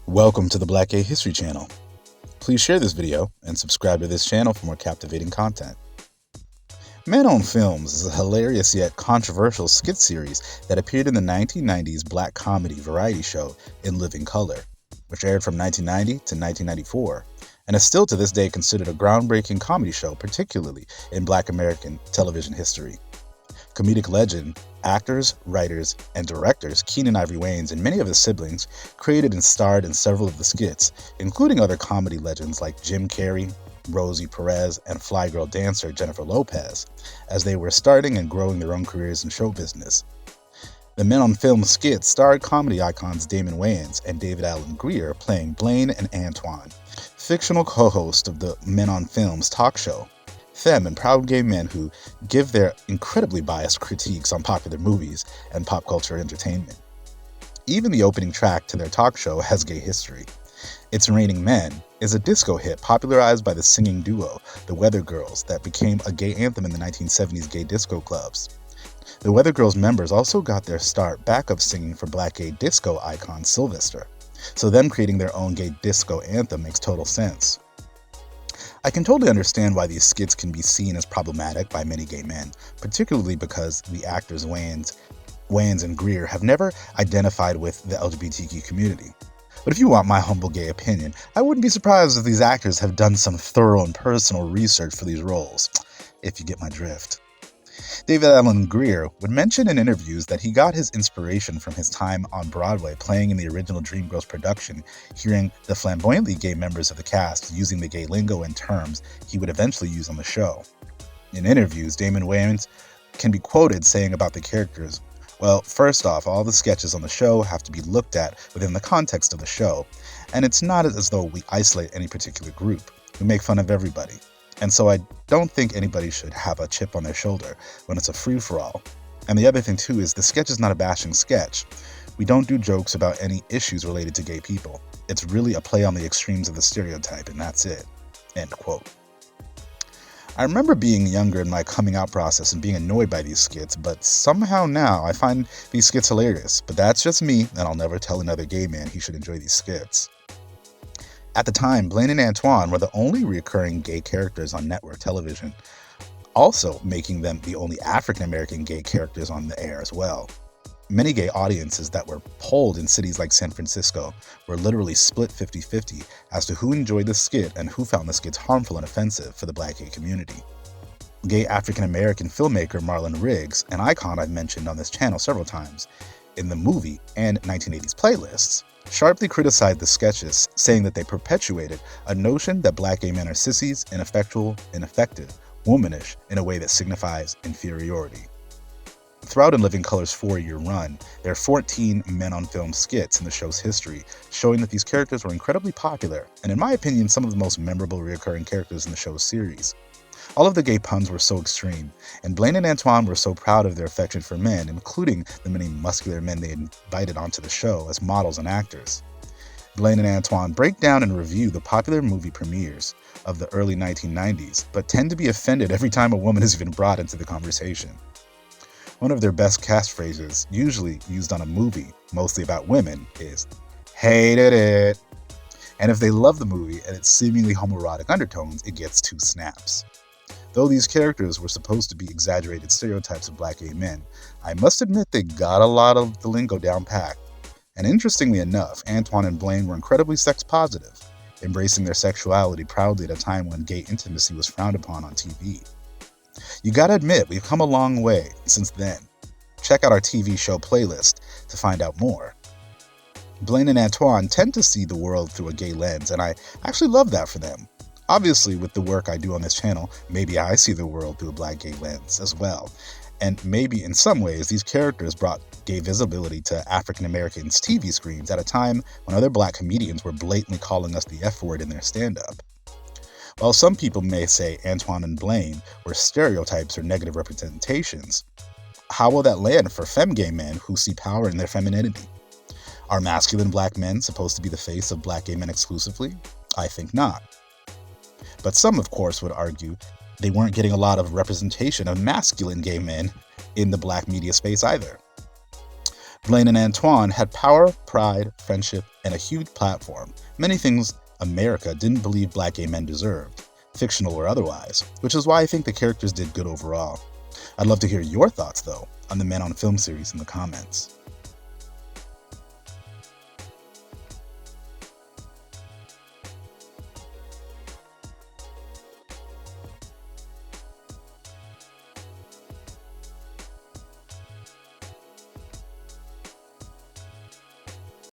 Welcome to the Black Gay History Channel. Please share this video and subscribe to this channel for more captivating content. Men on Films is a hilarious yet controversial skit series that appeared in the 1990s black comedy variety show In Living Color, which aired from 1990 to 1994, and is still to this day considered a groundbreaking comedy show, particularly in Black American television history. Comedic legend, actors, writers, and directors Keenen Ivory Wayans and many of his siblings created and starred in several of the skits, including other comedy legends like Jim Carrey, Rosie Perez, and Fly Girl dancer Jennifer Lopez, as they were starting and growing their own careers in show business. The Men on Film skits starred comedy icons Damon Wayans and David Alan Grier playing Blaine and Antoine, fictional co-hosts of the Men on Films talk show. Femme and proud gay men who give their incredibly biased critiques on popular movies and pop culture entertainment. Even the opening track to their talk show has gay history. It's Raining Men is a disco hit popularized by the singing duo, the Weather Girls, that became a gay anthem in the 1970s gay disco clubs. The Weather Girls members also got their start backup singing for black gay disco icon Sylvester, so them creating their own gay disco anthem makes total sense. I can totally understand why these skits can be seen as problematic by many gay men, particularly because the actors Wayans and Grier have never identified with the LGBTQ community. But if you want my humble gay opinion, I wouldn't be surprised if these actors have done some thorough and personal research for these roles, if you get my drift. David Alan Grier would mention in interviews that he got his inspiration from his time on Broadway playing in the original Dreamgirls production, hearing the flamboyantly gay members of the cast using the gay lingo and terms he would eventually use on the show. In interviews, Damon Wayans can be quoted saying about the characters, "Well, first off, all the sketches on the show have to be looked at within the context of the show, and it's not as though we isolate any particular group. We make fun of everybody. And so I don't think anybody should have a chip on their shoulder when it's a free-for-all. And the other thing too is the sketch is not a bashing sketch. We don't do jokes about any issues related to gay people. It's really a play on the extremes of the stereotype, and that's it." End quote. I remember being younger in my coming out process and being annoyed by these skits, but somehow now I find these skits hilarious. But that's just me, and I'll never tell another gay man he should enjoy these skits. At the time, Blaine and Antoine were the only recurring gay characters on network television, also making them the only African-American gay characters on the air as well. Many gay audiences that were polled in cities like San Francisco were literally split 50-50 as to who enjoyed the skit and who found the skits harmful and offensive for the black gay community. Gay African-American filmmaker Marlon Riggs, an icon I've mentioned on this channel several times, in the movie and 1980s playlists, sharply criticized the sketches, saying that they perpetuated a notion that black gay men are sissies, ineffectual, ineffective, womanish in a way that signifies inferiority. Throughout In Living Color's 4-year run, there are 14 Men on Film skits in the show's history, showing that these characters were incredibly popular, and in my opinion, some of the most memorable recurring characters in the show's series. All of the gay puns were so extreme, and Blaine and Antoine were so proud of their affection for men, including the many muscular men they invited onto the show as models and actors. Blaine and Antoine break down and review the popular movie premieres of the early 1990s, but tend to be offended every time a woman is even brought into the conversation. One of their best catchphrases, usually used on a movie, mostly about women, is, "Hated it." And if they love the movie and its seemingly homoerotic undertones, it gets 2 snaps. Though these characters were supposed to be exaggerated stereotypes of black gay men, I must admit they got a lot of the lingo down packed. And interestingly enough, Antoine and Blaine were incredibly sex positive, embracing their sexuality proudly at a time when gay intimacy was frowned upon on TV. You gotta admit, we've come a long way since then. Check out our TV show playlist to find out more. Blaine and Antoine tend to see the world through a gay lens, and I actually love that for them. Obviously, with the work I do on this channel, maybe I see the world through a black gay lens as well. And maybe in some ways, these characters brought gay visibility to African Americans' TV screens at a time when other black comedians were blatantly calling us the F word in their stand-up. While some people may say Antoine and Blaine were stereotypes or negative representations, how will that land for femme gay men who see power in their femininity? Are masculine black men supposed to be the face of black gay men exclusively? I think not. But some, of course, would argue they weren't getting a lot of representation of masculine gay men in the black media space either. Blaine and Antoine had power, pride, friendship, and a huge platform, many things America didn't believe black gay men deserved, fictional or otherwise, which is why I think the characters did good overall. I'd love to hear your thoughts, though, on the Men on Film series in the comments.